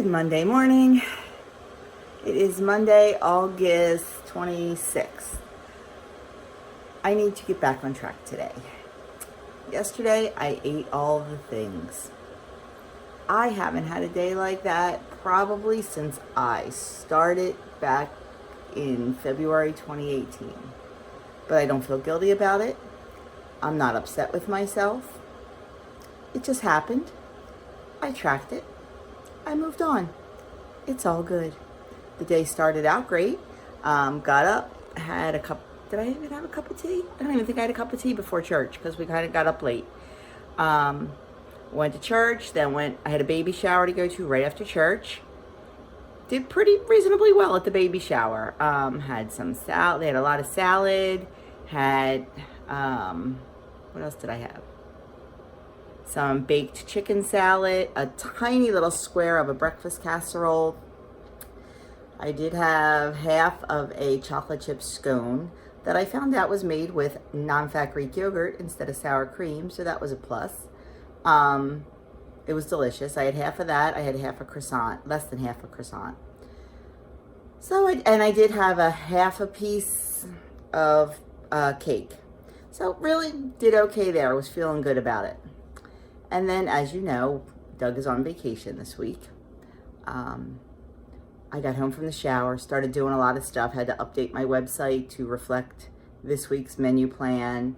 Good Monday morning. It is Monday, August 26th. I need to get back on track today. Yesterday, I ate all the things. I haven't had a day like that probably since I started back in February 2018. But I don't feel guilty about it. I'm not upset with myself. It just happened. I tracked it. I moved on. It's all good. The day started out great. Got up, had a cup. Did I even have a cup of tea? I don't even think I had a cup of tea before church because we kind of got up late. Went to church, then I had a baby shower to go to right after church. Did pretty reasonably well at the baby shower. Had some salad. They had a lot of salad. Had, what else did I have? Some baked chicken salad, a tiny little square of a breakfast casserole. I did have half of a chocolate chip scone that I found out was made with non-fat Greek yogurt instead of sour cream, so that was a plus. It was delicious. I had half of that. I had half a croissant, less than half a croissant. So, I did have a half a piece of cake. So really did okay there. I was feeling good about it. And then, as you know, Doug is on vacation this week. I got home from the shower, started doing a lot of stuff, had to update my website to reflect this week's menu plan,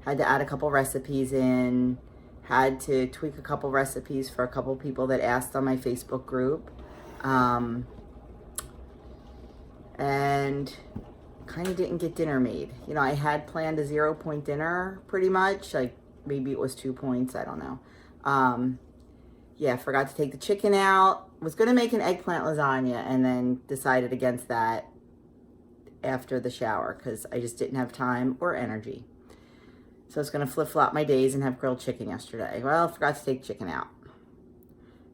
had to add a couple recipes in, had to tweak a couple recipes for a couple people that asked on my Facebook group, and kind of didn't get dinner made. You know, I had planned a 0-point dinner pretty much, like maybe it was 2 points, I don't know. Yeah, forgot to take the chicken out. Was going to make an eggplant lasagna and then decided against that after the shower because I just didn't have time or energy. So I was going to flip-flop my days and have grilled chicken yesterday. Well, forgot to take chicken out.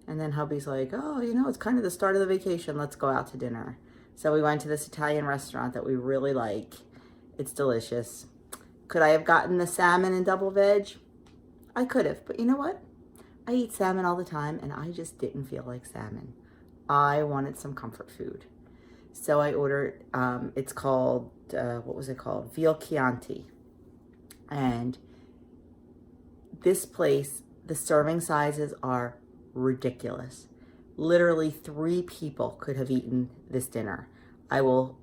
And then hubby's like, oh, you know, it's kind of the start of the vacation. Let's go out to dinner. So we went to this Italian restaurant that we really like. It's delicious. Could I have gotten the salmon and double veg? I could have, but you know what? I eat salmon all the time, and I just didn't feel like salmon. I wanted some comfort food. So I ordered, it's called, what was it called? Veal Chianti. And this place, the serving sizes are ridiculous. Literally 3 people could have eaten this dinner. I will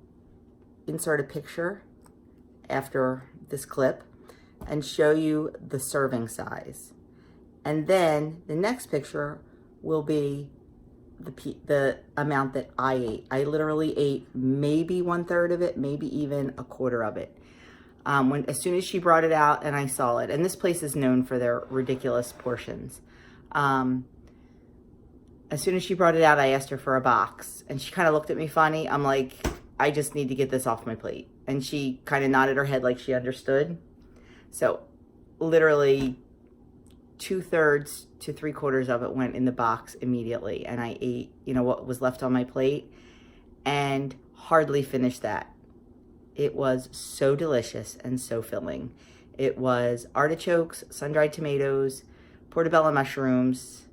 insert a picture after this clip and show you the serving size. And then the next picture will be the amount that I ate. I literally ate maybe 1/3 of it, maybe even 1/4 of it. As soon as she brought it out and I saw it, and this place is known for their ridiculous portions. As soon as she brought it out, I asked her for a box, and she kind of looked at me funny. I'm like, I just need to get this off my plate. And she kind of nodded her head like she understood. So literally 2/3 to 3/4 of it went in the box immediately. And I ate, you know, what was left on my plate and hardly finished that. It was so delicious and so filling. It was artichokes, sun-dried tomatoes, portobello mushrooms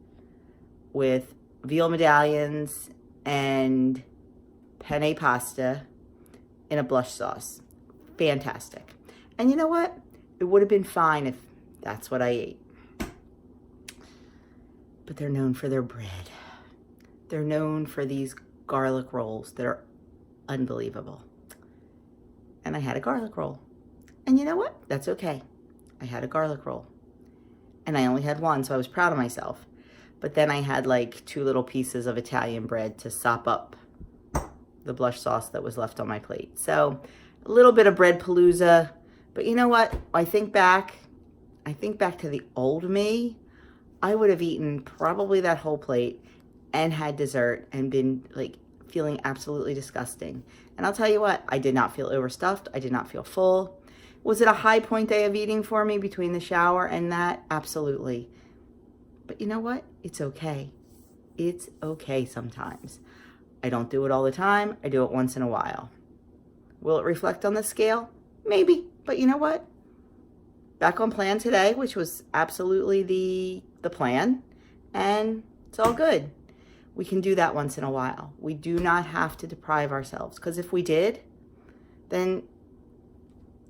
with veal medallions and penne pasta in a blush sauce. Fantastic. And you know what? It would have been fine if that's what I ate. But they're known for their bread. They're known for these garlic rolls that are unbelievable. And I had a garlic roll. And you know what? That's okay. I had a garlic roll. And I only had one, so I was proud of myself. But then I had like 2 little pieces of Italian bread to sop up the blush sauce that was left on my plate. So a little bit of bread palooza. But you know what? I think back to the old me. I would have eaten probably that whole plate and had dessert and been like feeling absolutely disgusting. And I'll tell you what, I did not feel overstuffed. I did not feel full. Was it a high point day of eating for me between the shower and that? Absolutely. But you know what? It's okay. It's okay sometimes. I don't do it all the time. I do it once in a while. Will it reflect on the scale? Maybe. But you know what? Back on plan today, which was absolutely the plan, and it's all good. We can do that once in a while. We do not have to deprive ourselves, because if we did, then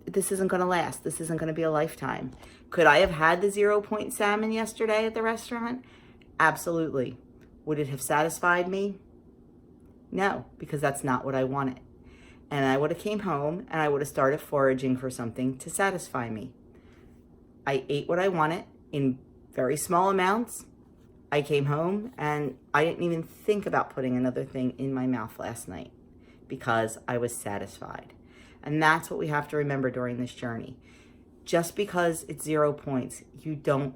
this isn't going to last. This isn't going to be a lifetime. Could I have had the 0-point salmon yesterday at the restaurant? Absolutely. Would it have satisfied me? No, because that's not what I wanted. And I would have came home and I would have started foraging for something to satisfy me. I ate what I wanted in very small amounts. I came home and I didn't even think about putting another thing in my mouth last night because I was satisfied. And that's what we have to remember during this journey. Just because it's 0 points, you don't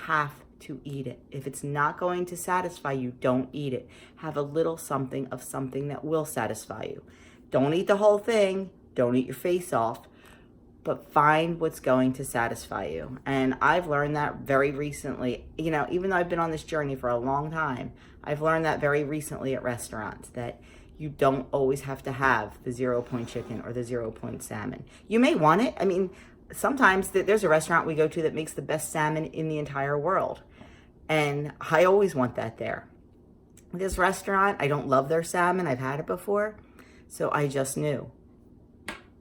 have to eat it. If it's not going to satisfy you, don't eat it. Have a little something of something that will satisfy you. Don't eat the whole thing. Don't eat your face off. But find what's going to satisfy you. And I've learned that very recently. You know, even though I've been on this journey for a long time, I've learned that very recently at restaurants, that you don't always have to have the 0-point chicken or the 0-point salmon. You may want it. I mean, sometimes there's a restaurant we go to that makes the best salmon in the entire world. And I always want that there. This restaurant, I don't love their salmon. I've had it before. So I just knew.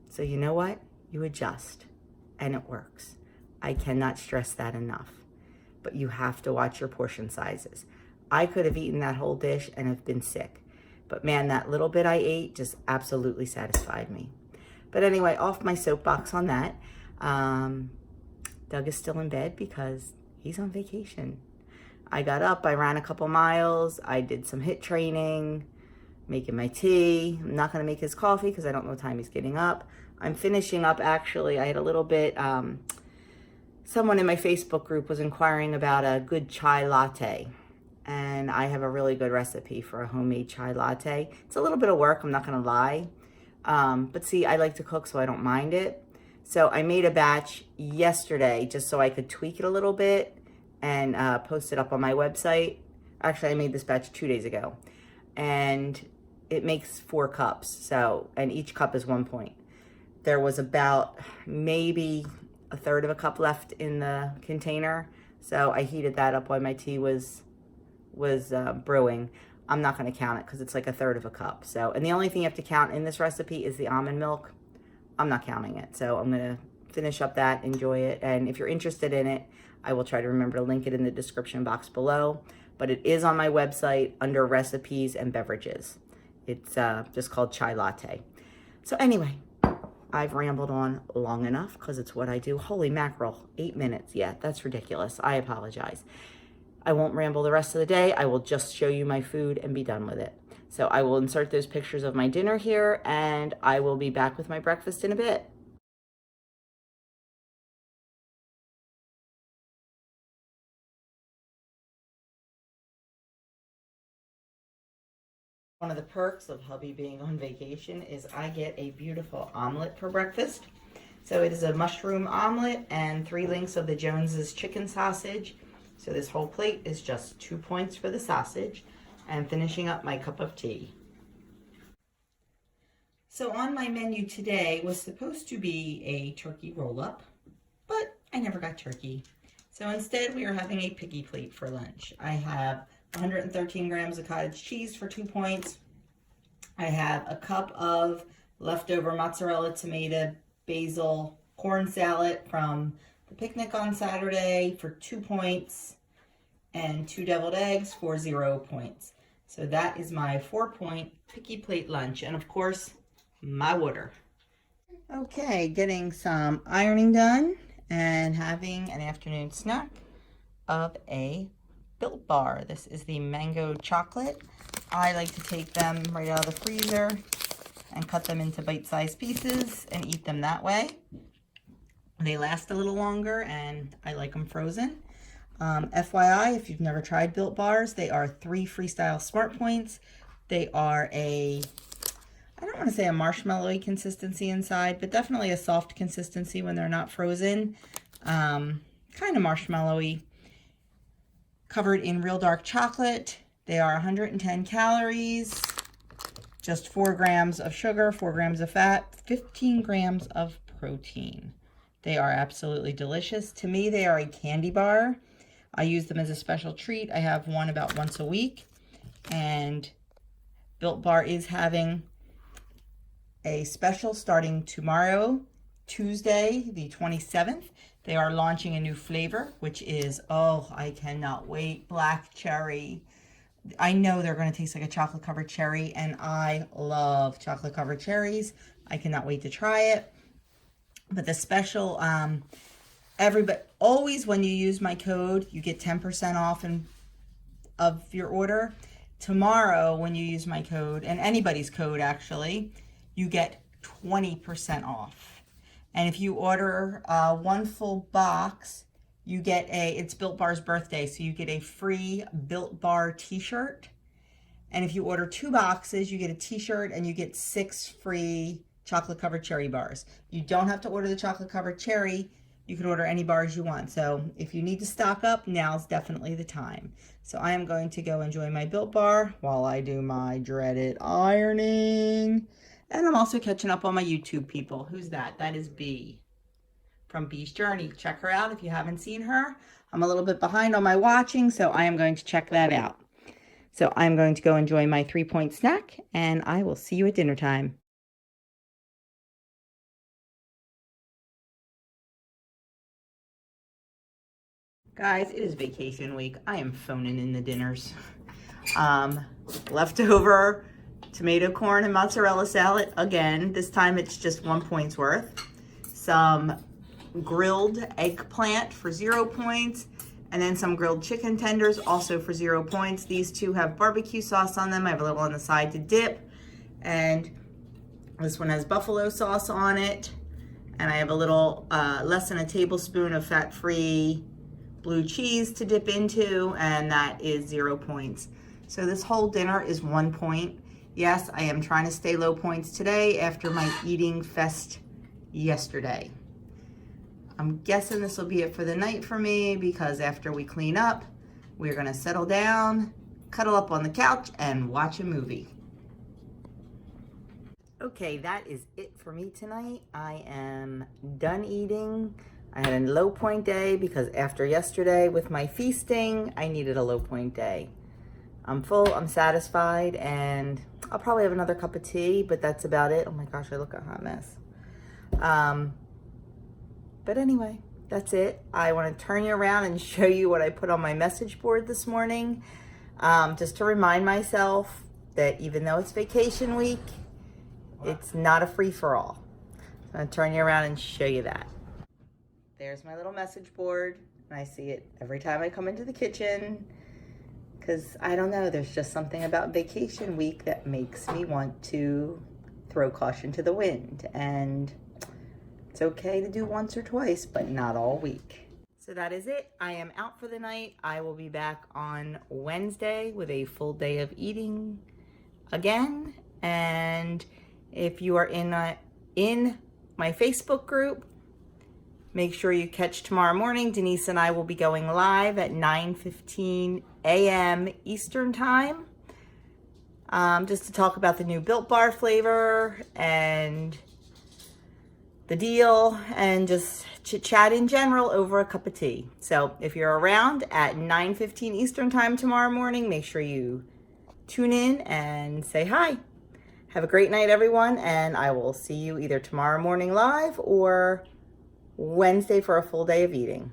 So you know what? You adjust and it works. I cannot stress that enough. But you have to watch your portion sizes. I could have eaten that whole dish and have been sick. But man, that little bit I ate just absolutely satisfied me. But anyway, off my soapbox on that. Doug is still in bed because he's on vacation. I got up, I ran a couple miles, I did some HIIT training, making my tea. I'm not gonna make his coffee because I don't know what time he's getting up. I'm finishing up, actually. I had a little bit, someone in my Facebook group was inquiring about a good chai latte. And I have a really good recipe for a homemade chai latte. It's a little bit of work, I'm not gonna lie. But see, I like to cook, so I don't mind it. So I made a batch yesterday just so I could tweak it a little bit and post it up on my website. Actually, I made this batch 2 days ago. And it makes 4 cups, so, and each cup is 1 point. There was about maybe a third of a cup left in the container. So I heated that up while my tea was brewing. I'm not going to count it because it's like a third of a cup. So, and the only thing you have to count in this recipe is the almond milk. I'm not counting it. So I'm going to finish up that, enjoy it. And if you're interested in it, I will try to remember to link it in the description box below. But it is on my website under recipes and beverages. It's just called chai latte. So anyway, I've rambled on long enough because it's what I do. Holy mackerel, 8 minutes. Yeah, that's ridiculous. I apologize. I won't ramble the rest of the day. I will just show you my food and be done with it. So I will insert those pictures of my dinner here and I will be back with my breakfast in a bit. One of the perks of hubby being on vacation is I get a beautiful omelet for breakfast. So it is a mushroom omelet and 3 links of the Jones's chicken sausage. So this whole plate is just 2 points for the sausage, and finishing up my cup of tea. So on my menu today was supposed to be a turkey roll-up, but I never got turkey. So instead we are having a piggy plate for lunch. I have 113 grams of cottage cheese for 2 points. I have a cup of leftover mozzarella, tomato, basil, corn salad from the picnic on Saturday for 2 points, and 2 deviled eggs for 0 points. So that is my 4-point picky plate lunch, and of course, my water. Okay, getting some ironing done and having an afternoon snack of a Built Bar. This is the mango chocolate. I like to take them right out of the freezer and cut them into bite-sized pieces and eat them that way. They last a little longer and I like them frozen. FYI, if you've never tried Built Bars, they are 3 Freestyle Smart Points. They are I don't want to say a marshmallowy consistency inside, but definitely a soft consistency when they're not frozen. Kind of marshmallowy. Covered in real dark chocolate. They are 110 calories, just 4 grams of sugar, 4 grams of fat, 15 grams of protein. They are absolutely delicious. To me, they are a candy bar. I use them as a special treat. I have one about once a week. And Built Bar is having a special starting tomorrow, Tuesday, the 27th. They are launching a new flavor, which is, oh, I cannot wait, black cherry. I know they're going to taste like a chocolate covered cherry, and I love chocolate covered cherries. I cannot wait to try it. But the special, everybody, always when you use my code, you get 10% off of your order. Tomorrow, when you use my code, and anybody's code actually, you get 20% off. And if you order one full box, you get it's Built Bar's birthday, so you get a free Built Bar t-shirt. And if you order 2 boxes, you get a t-shirt and you get 6 free chocolate covered cherry bars. You don't have to order the chocolate covered cherry. You can order any bars you want. So if you need to stock up, now's definitely the time. So I am going to go enjoy my Built Bar while I do my dreaded ironing. And I'm also catching up on my YouTube people. Who's that? That is Bee from Bee's Journey. Check her out if you haven't seen her. I'm a little bit behind on my watching, so I am going to check that out. So I'm going to go enjoy my 3-point snack, and I will see you at dinner time. Guys, it is vacation week. I am phoning in the dinners. Leftover tomato, corn, and mozzarella salad. Again, this time it's just 1 point's worth. Some grilled eggplant for 0 points. And then some grilled chicken tenders also for 0 points. These two have barbecue sauce on them. I have a little on the side to dip. And this one has buffalo sauce on it. And I have a little less than a tablespoon of fat-free blue cheese to dip into, and that is 0 points. So this whole dinner is 1 point. Yes, I am trying to stay low points today after my eating fest yesterday. I'm guessing this will be it for the night for me, because after we clean up, we're gonna settle down, cuddle up on the couch, and watch a movie. Okay, that is it for me tonight. I am done eating. I had a low point day because after yesterday with my feasting, I needed a low point day. I'm full, I'm satisfied, and I'll probably have another cup of tea, but that's about it. Oh my gosh, I look a hot mess. But anyway, that's it. I want to turn you around and show you what I put on my message board this morning, just to remind myself that even though it's vacation week, it's not a free-for-all. I'm going to turn you around and show you that. There's my little message board, and I see it every time I come into the kitchen, because I don't know, there's just something about vacation week that makes me want to throw caution to the wind, and it's okay to do once or twice, but not all week. So that is it. I am out for the night. I will be back on Wednesday with a full day of eating again, and if you are in my Facebook group, make sure you catch tomorrow morning. Denise and I will be going live at 9:15 a.m. Eastern time, just to talk about the new Built Bar flavor and the deal, and just chit-chat in general over a cup of tea. So if you're around at 9:15 Eastern time tomorrow morning, make sure you tune in and say hi. Have a great night, everyone, and I will see you either tomorrow morning live or Wednesday for a full day of eating.